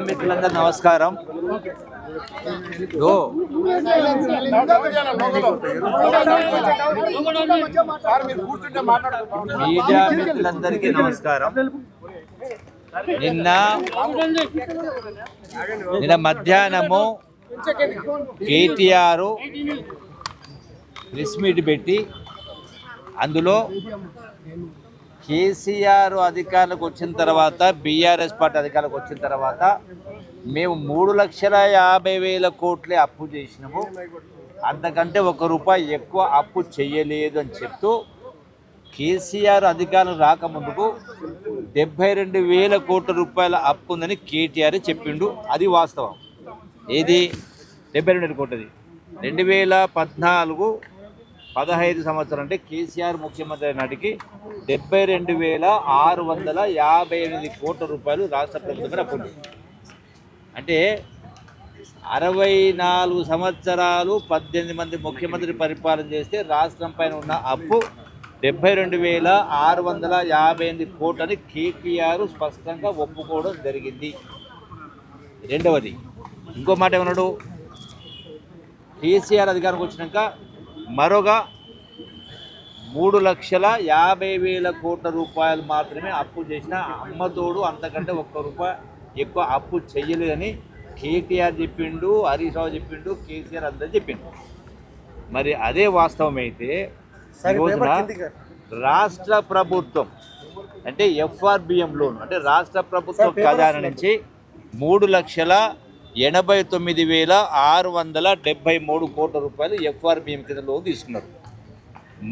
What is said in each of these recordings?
మిత్రులందరూ నమస్కారం. మీడియా మిత్రులందరికీ నమస్కారం. నిన్న మధ్యాహ్నము కేటీఆర్ ప్రెస్ మీట్ పెట్టి అందులో కేసీఆర్ అధికారులకు వచ్చిన తర్వాత బీఆర్ఎస్ పార్టీ అధికారులకు వచ్చిన తర్వాత మేము 3,50,000 కోట్లే అప్పు చేసినాము, అంతకంటే ₹1 ఎక్కువ అప్పు చేయలేదు అని చెప్తూ కేసీఆర్ అధికారులు రాకముందుకు 72,000 కోట్ల రూపాయల అప్పు ఉందని కేటీఆర్ చెప్పిండు. అది వాస్తవం. ఏది 72,000 కోట్లది 2014-15 సంవత్సరం అంటే కేసీఆర్ ముఖ్యమంత్రి నాటికి 72,658 కోట్ల రూపాయలు రాష్ట్ర ప్రభుత్వం అప్పు. అంటే 64 సంవత్సరాలు 18 మంది ముఖ్యమంత్రి పరిపాలన చేస్తే రాష్ట్రం పైన ఉన్న అప్పు 72,658 కోట్లని కేటీఆర్ స్పష్టంగా ఒప్పుకోవడం జరిగింది. రెండవది ఇంకో మాట ఏమన్నాడు, కేసీఆర్ అధికారంకి వచ్చినాక మరొక 3,50,000 కోట్ల రూపాయలు మాత్రమే అప్పు చేసిన, అమ్మతోడు అంతకంటే ₹1 ఎక్కువ అప్పు చెయ్యలేదని కేటీఆర్ చెప్పిండు, హరీష్ రావు చెప్పిండు, కేసీఆర్ అందరూ చెప్పిండు. మరి అదే వాస్తవమైతే రోజున రాష్ట్ర ప్రభుత్వం అంటే ఎఫ్ఆర్బిఎం లోన్ అంటే రాష్ట్ర ప్రభుత్వం ఖజానా నుంచి 3,89,673 కోట్ల రూపాయలు ఎఫ్ఆర్బిఎం కింద లోన్ తీసుకున్నారు.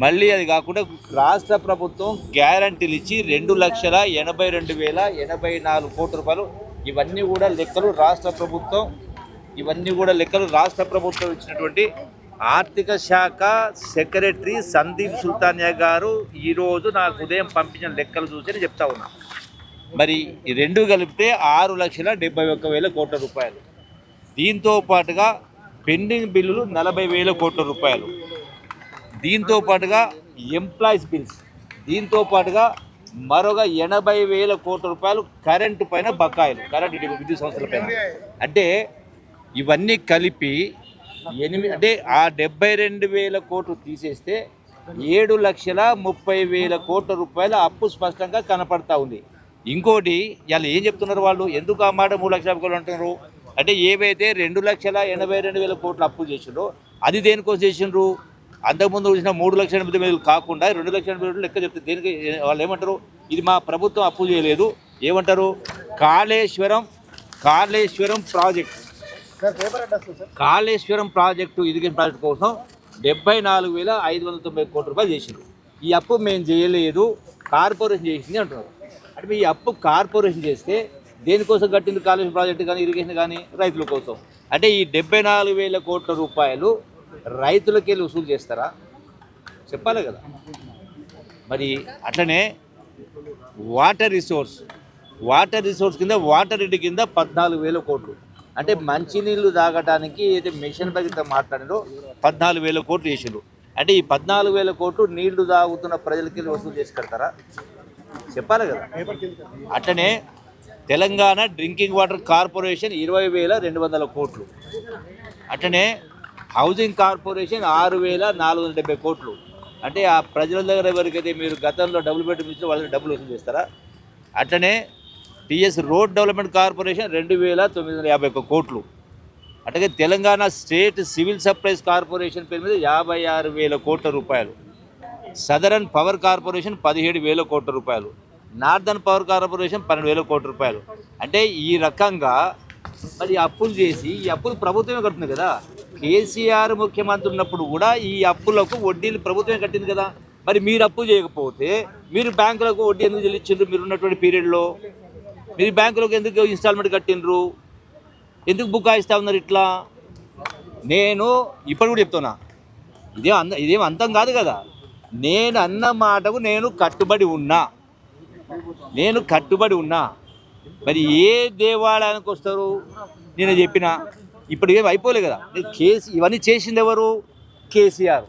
మళ్ళీ అది కాకుండా రాష్ట్ర ప్రభుత్వం గ్యారంటీలు ఇచ్చి 2,82,084 కోట్ల రూపాయలు. ఇవన్నీ కూడా లెక్కలు రాష్ట్ర ప్రభుత్వం ఇచ్చినటువంటి ఆర్థిక శాఖ సెక్రటరీ సందీప్ సుల్తానియా గారు ఈరోజు నాకు ఉదయం పంపించిన లెక్కలు చూసి చెప్తా ఉన్నా. మరి ఈ రెండు కలిపితే 6,71,000 కోట్ల రూపాయలు. దీంతో పాటుగా పెండింగ్ బిల్లులు 40,000 కోట్ల రూపాయలు. దీంతో పాటుగా ఎంప్లాయీస్ బిల్స్, దీంతో పాటుగా మరొక 80,000 కోట్ల రూపాయలు కరెంటు పైన బకాయిలు, కరెంటు విద్యుత్ సంస్థల పైన. అంటే ఇవన్నీ కలిపి అంటే ఆ 72,000 కోట్లు తీసేస్తే 7,30,000 కోట్ల రూపాయల అప్పు స్పష్టంగా కనపడతా ఉంది. ఇంకోటి ఇలా ఏం చెప్తున్నారు వాళ్ళు, ఎందుకు ఆ మాట 3,50,000 కోట్లు అంటున్నారు అంటే ఏవైతే 2,82,000 కోట్ల అప్పు చేసిండ్రో అది దేనికోసం చేసిండ్రు, అంతకుముందు వచ్చిన 3,80,000 కాకుండా 2,80,000 లెక్క చెప్తే దేనికి వాళ్ళు ఏమంటారు, ఇది మా ప్రభుత్వం అప్పు చేయలేదు, ఏమంటారు కాళేశ్వరం ప్రాజెక్టు ఇరిగేషన్ ప్రాజెక్టు కోసం 74,590 కోట్ల రూపాయలు చేసిండ్రు. ఈ అప్పు మేము చేయలేదు, కార్పొరేషన్ చేసింది అంటున్నారు. అంటే ఈ అప్పు కార్పొరేషన్ చేస్తే దేనికోసం కట్టింది, కాళేశ్వరం ప్రాజెక్టు కానీ ఇరిగేషన్ కానీ రైతుల కోసం. అంటే ఈ 74,000 కోట్ల రూపాయలు రైతులకి వెళ్ళి వసూలు చేస్తారా, చెప్పాలి కదా. మరి అట్లనే వాటర్ రిసోర్స్ కింద వాటర్ రెడ్డి కింద 14,000 కోట్లు. అంటే మంచినీళ్ళు తాగడానికి అయితే మిషన్ బడ్జెట్ మాట్లాడారో 14,000 కోట్లు చేసిండ్రు. అంటే ఈ 14,000 కోట్లు నీళ్లు తాగుతున్న ప్రజలకి వసూలు చేసి కడతారా, చెప్పాలి కదా. అట్లనే తెలంగాణ డ్రింకింగ్ వాటర్ కార్పొరేషన్ 20,200 కోట్లు. అట్లనే హౌసింగ్ కార్పొరేషన్ 6,470 కోట్లు. అంటే ఆ ప్రజల దగ్గర ఎవరికైతే మీరు గతంలో డబుల్ బెడ్రూమ్ ఇచ్చిన వాళ్ళకి డబ్బులు వసూలు చేస్తారా. అట్లనే టీఎస్ రోడ్ డెవలప్మెంట్ కార్పొరేషన్ 2,951 కోట్లు. అట్లాగే Telangana state civil supplies corporation పేరు మీద 56,000 కోట్ల రూపాయలు. సదరన్ పవర్ కార్పొరేషన్ 17,000 కోట్ల రూపాయలు. నార్దర్న్ పవర్ కార్పొరేషన్ 12,000 కోట్ల రూపాయలు. అంటే ఈ రకంగా మరి అప్పులు చేసి ఈ అప్పులు ప్రభుత్వమే కడుతుంది కదా. కేసీఆర్ ముఖ్యమంత్రి ఉన్నప్పుడు కూడా ఈ అప్పులకు వడ్డీలు ప్రభుత్వమే కట్టింది కదా. మరి మీరు అప్పు చేయకపోతే మీరు బ్యాంకులకు వడ్డీ ఎందుకు చెల్లించారు, మీరు ఉన్నటువంటి పీరియడ్లో మీరు బ్యాంకులకు ఎందుకు ఇన్స్టాల్మెంట్ కట్టినరు, ఎందుకు బుకాయిస్తా ఉన్నారు ఇట్లా. నేను ఇప్పుడు కూడా చెప్తున్నా, ఇదేం అంతం కాదు కదా. నేను అన్న మాటకు నేను కట్టుబడి ఉన్నా. మరి ఏ దేవాలయానికి వస్తారు నేను చెప్పిన, ఇప్పుడు ఏమి అయిపోలే కదా. ఇవన్నీ చేసింది ఎవరు, కేసీఆర్.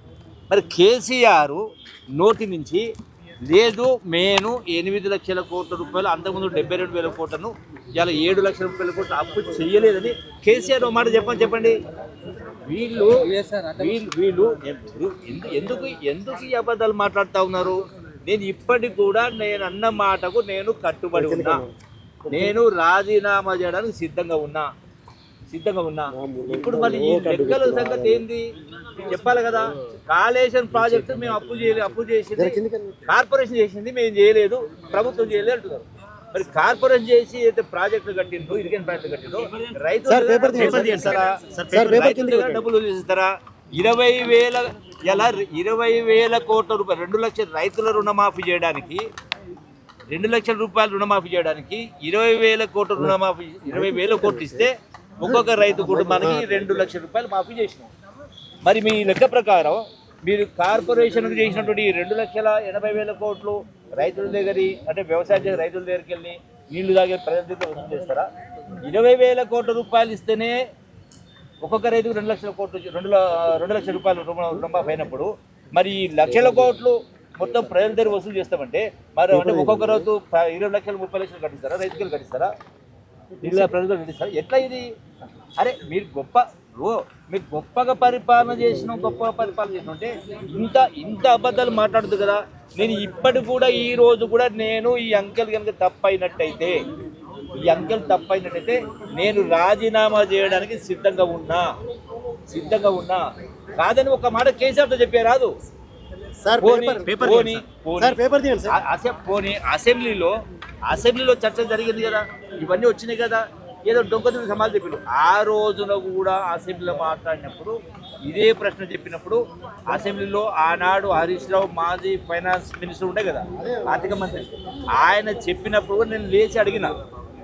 మరి కేసీఆర్ నోటి నుంచి లేదు నేను 8 లక్షల కోట్ల రూపాయలు అంతకుముందు 72,000 కోట్లను ఇలా 7 లక్షల రూపాయలు కూడా అప్పు చేయలేదని కేసీఆర్ ఒక మాట చెప్పండి. వీళ్ళు ఎందుకు ఈ అబద్ధాలు మాట్లాడుతూ ఉన్నారు? నేను ఇప్పటికి కూడా నేను అన్న మాటకు నేను కట్టుబడి ఉన్నా. నేను రాజీనామా చేయడానికి సిద్ధంగా ఉన్నా. ఇప్పుడు మరి ఈ లెక్కల సంగతి ఏంది చెప్పాలి కదా. కాళేశ్వరం ప్రాజెక్టు మేము అప్పు చేసింది కార్పొరేషన్ చేసింది, మేము చేయలేదు, ప్రభుత్వం చేయలేదు అంటున్నారు. మరి కార్పొరేషన్ చేసి అయితే ప్రాజెక్టులు కట్టిండ్రు, ఇరిగేషన్ ప్రాజెక్టులు కట్టిండ్రు, రైతులు డబ్బులు ఇస్తారా? 20,000 కోట్ల రూపాయలు 2 లక్షల రైతుల రుణమాఫీ చేయడానికి 2 లక్షల రూపాయలు రుణమాఫీ చేయడానికి 20,000 కోట్ల రుణమాఫీ 20,000 కోట్లు ఇస్తే ఒక్కొక్క రైతు కుటుంబానికి 2 లక్షల రూపాయలు మాఫీ చేసినాం. మరి మీ లెక్క ప్రకారం మీరు కార్పొరేషన్కు చేసినటువంటి 2,80,000 కోట్లు రైతుల దగ్గర అంటే వ్యవసాయం చేసే రైతుల దగ్గరికి వెళ్ళి నీళ్లు తాగే ప్రజల దగ్గర వసూలు చేస్తారా? 20,000 కోట్ల రూపాయలు ఇస్తేనే ఒక్కొక్క రైతుకు 2 లక్షల కోట్లు 2 లక్షల రూపాయలు రుణమాఫీ అయినప్పుడు మరి లక్షల కోట్లు మొత్తం ప్రజల దగ్గర వసూలు చేస్తామంటే మరి అంటే ఒక్కొక్క రైతు 20 లక్షలు 30 లక్షలు కట్టిస్తారా? రైతులు కట్టిస్తారా? ప్రజలు కట్టిస్తారా? ఎట్లా ఇది? అరే మీరు గొప్పగా పరిపాలన చేసినంటే ఇంత అబద్ధాలు మాట్లాడుతూ కదా. నేను ఇప్పటి కూడా ఈ రోజు కూడా నేను ఈ అంకెల్ కనుక తప్పైనట్టయితే నేను రాజీనామా చేయడానికి సిద్ధంగా ఉన్నా. కాదని ఒక మాట కేసీఆర్తో చెప్పే రాదు. అసెంబ్లీలో చర్చ జరిగింది కదా, ఇవన్నీ వచ్చినాయి కదా. ఏదో డొంకదుడు సమాధానం చెప్పారు. ఆ రోజున కూడా అసెంబ్లీలో మాట్లాడినప్పుడు ఇదే ప్రశ్న చెప్పినప్పుడు అసెంబ్లీలో ఆనాడు హరీష్ రావు మాజీ ఫైనాన్స్ మినిస్టర్ ఉండే కదా, ఆర్థిక మంత్రి, ఆయన చెప్పినప్పుడు నేను లేచి అడిగిన,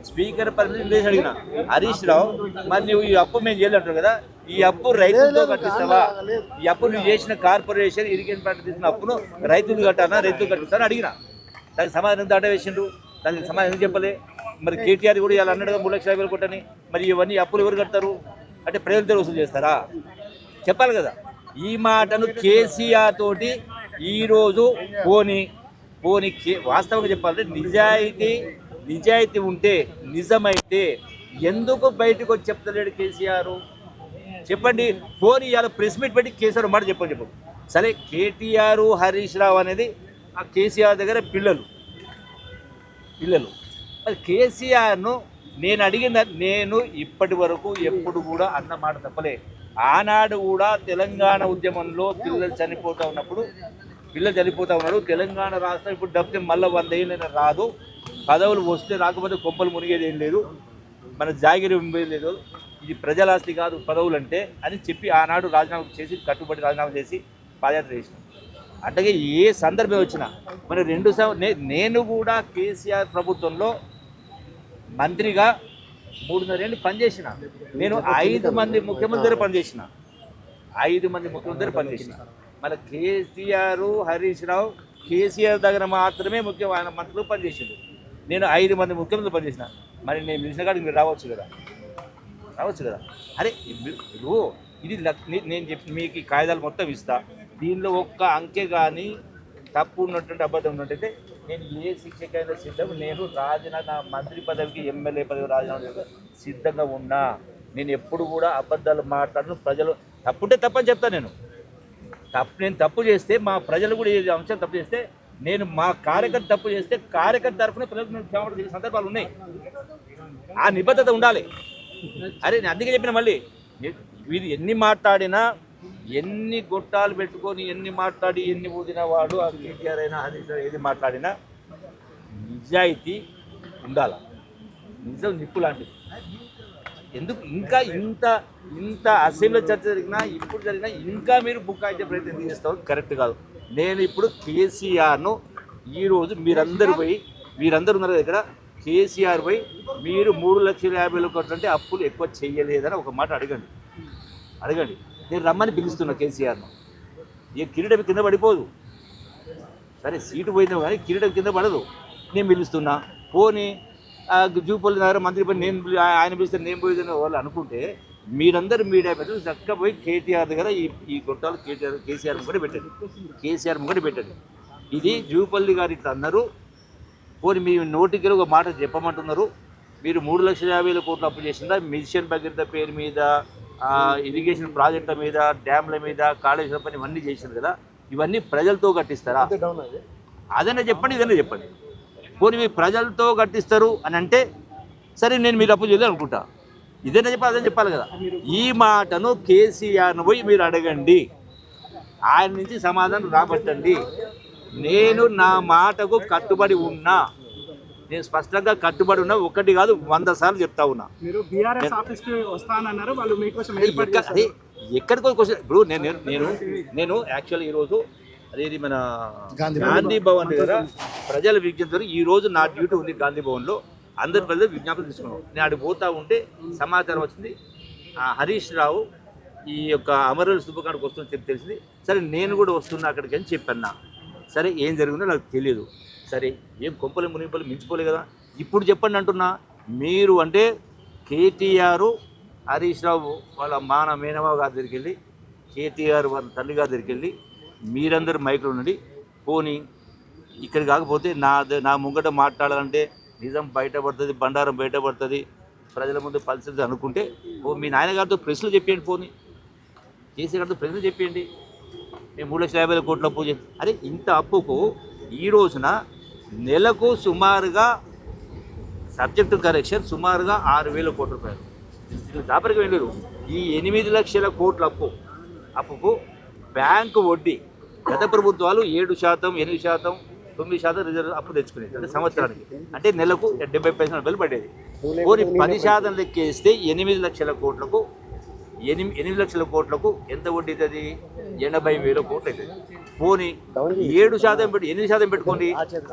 స్పీకర్ పరిమితి లేచి అడిగిన, హరీష్ రావు మరి నువ్వు ఈ అప్పు మేము చేయాలంటారు కదా, ఈ అప్పు రైతులతో కట్టిస్తావా? ఈ అప్పు నువ్వు చేసిన కార్పొరేషన్ ఇరిగేషన్ ప్రాజెక్ట్ తీసిన అప్పును రైతులు కట్టిస్తాను అడిగిన. దానికి సమాధానం దాట వేసిండు. దానికి సమాధానం చెప్పలే. మరి కేటీఆర్ కూడా ఇలా అన్నాడుగా 3,50,000 కోట్లని. మరి ఇవన్నీ అప్పులు ఎవరు కడతారు అంటే ప్రజలతో వసూలు చేస్తారా? చెప్పాలి కదా. ఈ మాటను కేసీఆర్ తోటి ఈరోజు పోనీ వాస్తవంగా చెప్పాలంటే నిజాయితీ ఉంటే నిజమైతే ఎందుకు బయటకు వచ్చి చెప్తలేడు కేసీఆర్? చెప్పండి. పోనీ ఇవాళ ప్రెస్ మీట్ పెట్టి కేసీఆర్ మాట చెప్పు. సరే, కేటీఆర్ హరీష్ రావు అనేది ఆ కేసీఆర్ దగ్గర పిల్లలు. మరి కేసీఆర్ను నేను ఇప్పటి వరకు ఎప్పుడు కూడా అన్న మాట తప్పలే. ఆనాడు కూడా తెలంగాణ ఉద్యమంలో పిల్లలు చనిపోతూ ఉన్నారు. తెలంగాణ రాష్ట్రం ఇప్పుడు డబ్బు మళ్ళీ 100 ఏళ్ళైనా రాదు. పదవులు వస్తే రాకపోతే కొంపలు మునిగేది ఏం లేదు, మన జాగిరి ఉండేది లేదు, ఇది ప్రజల ఆస్తి కాదు పదవులు అంటే అని చెప్పి ఆనాడు కట్టుబడి రాజీనామా చేసి పాదయాత్ర చేసినాం. అట్లాగే ఏ సందర్భం వచ్చినా మరి నేను కూడా కేసీఆర్ ప్రభుత్వంలో మంత్రిగా 3.5 ఏళ్ళు పనిచేసిన. నేను 5 మంది ముఖ్యమంత్రి పనిచేసిన. మళ్ళీ కేసీఆర్ హరీష్ రావు కేసీఆర్ దగ్గర మాత్రమే ముఖ్యమైన మంత్రులు పనిచేసిండు. నేను 5 మంది ముఖ్యమంత్రులు పనిచేసిన. మరి నేను పిలిచిన కాడికి మీరు రావచ్చు కదా. అరే ఇది నేను చెప్పి మీకు ఈ కాగితాలు మొత్తం ఇస్తా. దీనిలో ఒక్క అంకె కానీ తప్పు ఉన్నటువంటి అబద్ధం ఉన్నట్టయితే నేను ఏ శిక్షకైనా సిద్ధం. నేను నా మంత్రి పదవికి ఎమ్మెల్యే పదవి రాజీనామా సిద్ధంగా ఉన్నా. నేను ఎప్పుడు కూడా అబద్ధాలు మాట్లాడను. ప్రజలు తప్పుంటే తప్పని చెప్తాను. నేను తప్పు చేస్తే మా ప్రజలు కూడా ఏ అంశం తప్పు చేస్తే నేను మా కార్యకర్త తప్పు చేస్తే కార్యకర్త తరఫున ప్రజలకు నేను క్షమాపణ చేసే సందర్భాలు ఉన్నాయి. ఆ నిబద్ధత ఉండాలి. అరే నేను అందుకే చెప్పిన, మళ్ళీ వీరు ఎన్ని మాట్లాడినా, ఎన్ని గొట్టాలు పెట్టుకొని ఎన్ని మాట్లాడి ఎన్ని ఊదిన వాడు ఆ కేటీఆర్ అయినా హరీష్ ఏది మాట్లాడినా నిజాయితీ ఉండాల. నిజం నిప్పు లాంటిది. ఎందుకు ఇంకా ఇంత అసెంబ్లీ చర్చ జరిగినా ఇప్పుడు జరిగినా ఇంకా మీరు బుకాయించే ప్రయత్నం చేస్తావు కరెక్ట్ కాదు. నేను ఇప్పుడు కేసీఆర్ను ఈరోజు మీరందరూ ఉన్నారు ఇక్కడ, కేసీఆర్ పోయి మీరు 3,50,000 కోట్లు అంటే అప్పులు ఎక్కువ చేయలేదని ఒక మాట అడగండి. నేను రమ్మని పిలుస్తున్నా కేసీఆర్ను. ఏ కిరీటం కింద పడిపోదు. సరే సీటు పోయిందో కానీ కిరీటం కింద పడదు. నేను పిలుస్తున్నా. పోనీ జూపల్లి నగర మంత్రి పని ఆయన పిలిస్తే నేను పోయేదని వాళ్ళు అనుకుంటే మీరందరూ మీడియా పెట్టి చక్కగా పోయి కేటీఆర్ దగ్గర ఈ గొట్టాలు కేసీఆర్ ముంగట పెట్టండి. ఇది జూపల్లి గారు ఇట్లా అన్నారు. పోనీ మీ నోటికి ఒక మాట చెప్పమంటున్నారు. మీరు 3,50,000 కోట్లు అప్పు చేసిందా మిషన్ భగీరథ పేరు మీద, ఇరిగేషన్ ప్రాజెక్టుల మీద, డ్యామ్ల మీద, కాళేశ్వరం పని ఇవన్నీ చేశారు కదా, ఇవన్నీ ప్రజలతో కట్టిస్తారా? అదైనా చెప్పండి, ఇదైనా చెప్పండి. పోనీ మీరు ప్రజలతో కట్టిస్తారు అని అంటే సరే, నేను మీరు అప్పు చేయలేదు అనుకుంటా. ఇదైనా చెప్పాలి, అదే చెప్పాలి కదా. ఈ మాటను కేసీఆర్ను పోయి మీరు అడగండి, ఆయన నుంచి సమాధానం రాబట్టండి. నేను నా మాటకు కట్టుబడి ఉన్నా, నేను స్పష్టంగా కట్టుబడి ఉన్నా, ఒకటి కాదు 100 సార్లు చెప్తా ఉన్నా. ఎక్కడికో క్వశ్చన్. ఇప్పుడు నేను యాక్చువల్లీ ఈరోజు అదేది మన గాంధీ భవన్ దగ్గర ప్రజల విజ్ఞప్తి, ఈరోజు నా డ్యూటీ ఉంది గాంధీ భవన్లో, అందరి ప్రజలు విజ్ఞాపన తీసుకున్నాం. నేను అటు పోతా ఉంటే సమాచారం వచ్చింది, హరీష్ రావు ఈ యొక్క అమరవీరుల స్థూపకానికి వస్తుందని చెప్పి తెలిసింది. సరే నేను కూడా వస్తున్నా అక్కడికి అని చెప్పన్నా. సరే ఏం జరిగిందో నాకు తెలియదు. సరే ఏం కొంపలు మునిగిపలు మించిపోలే కదా. ఇప్పుడు చెప్పండి అంటున్నా. మీరు అంటే కేటీఆర్ హరీష్ రావు వాళ్ళ మేనమావ గారి దగ్గరికి వెళ్ళి, కేటీఆర్ వాళ్ళ తల్లి గారి దగ్గరికి వెళ్ళి మీరందరూ మైక్లో ఉండి పోనీ ఇక్కడ కాకపోతే నా ముంగట మాట్లాడాలంటే నిజం బయటపడుతుంది, బండారం బయటపడుతుంది, ప్రజల ముందు పరిస్థితి అనుకుంటే మీ నాయనగారితో ప్రశ్నలు చెప్పేయండి. పోనీ కేసీఆర్ గారితో ప్రశ్నలు చెప్పేయండి. మేము 3,50,000 కోట్ల అప్పు చేసి, అరే ఇంత అప్పుకు ఈ రోజున నెలకు సుమారుగా సబ్జెక్టు కరెక్షన్ సుమారుగా 6,000 కోట్ల రూపాయలు. దాపరికి వెళ్ళారు. ఈ 8 లక్షల కోట్ల అప్పుకు బ్యాంకు వడ్డీ గత ప్రభుత్వాలు 7%, 8%, 9% రిజర్వ్ అప్పు తెచ్చుకునేది. అంటే సంవత్సరానికి, అంటే నెలకు 70 పైసలు పడేది. పోనీ 10% లెక్కేస్తే 8 లక్షల కోట్లకు 8 లక్షల కోట్లకు ఎంత వడ్డీ అవుతుంది? 80,000 కోట్లు అవుతుంది. పోనీ 7% పెట్టి 8% పెట్టుకోండి,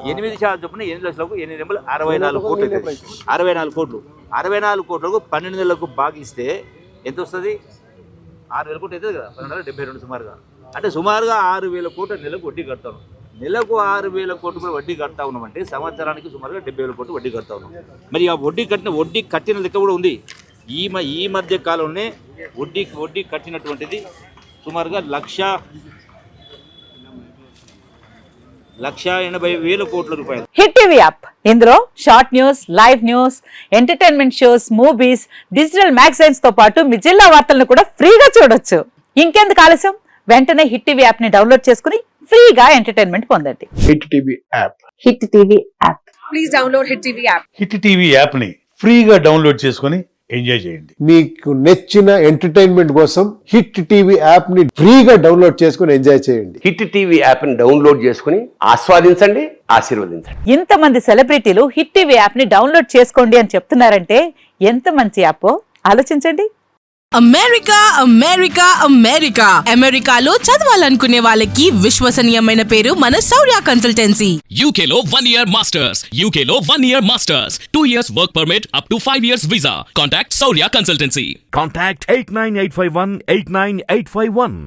8% చొప్పున 8 లక్షలకు 8 నెంబర్లు 64 కోట్లు అవుతుంది. 64 కోట్లు 64 కోట్లకు 12 నెలలకు బాగిస్తే ఎంత వస్తుంది? 6,000 కోట్లు అవుతుంది కదా, 1272 సుమారుగా. అంటే సుమారుగా 6,000 కోట్ల నెలకు వడ్డీ కడతాను. నెలకు 6,000 కోట్లు వడ్డీ కడతా ఉన్నామంటే సంవత్సరానికి సుమారుగా 70,000 కోట్లు వడ్డీ కడతా ఉన్నాం. మరి ఆ వడ్డీ కట్టిన లెక్క కూడా ఉంది. ఈ మధ్య కాలంలోనే వడ్డీ కట్టినటువంటిది సుమారుగా 1,80,000 కోట్ల రూపాయలు. హిట్ టీవీ యాప్, ఇందులో short news, live news, entertainment shows, movies, digital magazines తో పాటు మీ జిల్లా వార్తలను కూడా ఫ్రీగా చూడొచ్చు. ఇంకెందుకు ఆలస్యం, వెంటనే హిట్ టీవీ యాప్ ని డౌన్లోడ్ చేసుకుని ఫ్రీగా ఎంటర్టైన్మెంట్ పొందండి. Hit TV app. Hit TV app. Please download hit TV app. Hit TV app ని ఫ్రీగా డౌన్లోడ్ చేసుకుని ఎంజాయ్ చేయండి. మీకు నచ్చిన ఎంటర్టైన్మెంట్ కోసం హిట్ టీవీ యాప్ ని ఫ్రీగా డౌన్లోడ్ చేసుకుని ఎంజాయ్ చేయండి. హిట్ టీవీ యాప్ ని డౌన్లోడ్ చేసుకుని ఆస్వాదించండి, ఆశీర్వదించండి. ఇంతమంది సెలబ్రిటీలు హిట్ టీవీ యాప్ ని డౌన్లోడ్ చేసుకోండి అని చెప్తున్నారంటే ఎంత మంచి యాప్ ఆలోచించండి. అమెరికా అమెరికాలో చదవాలనుకునే వాళ్ళకి విశ్వసనీయమైన పేరు మన శౌర్య కన్సల్టెన్సీ. UK లో 1 year masters, UK లో 1 year masters, 2 years work permit up to 5 years visa. Contact Saurya Consultancy. Contact 89851 89851.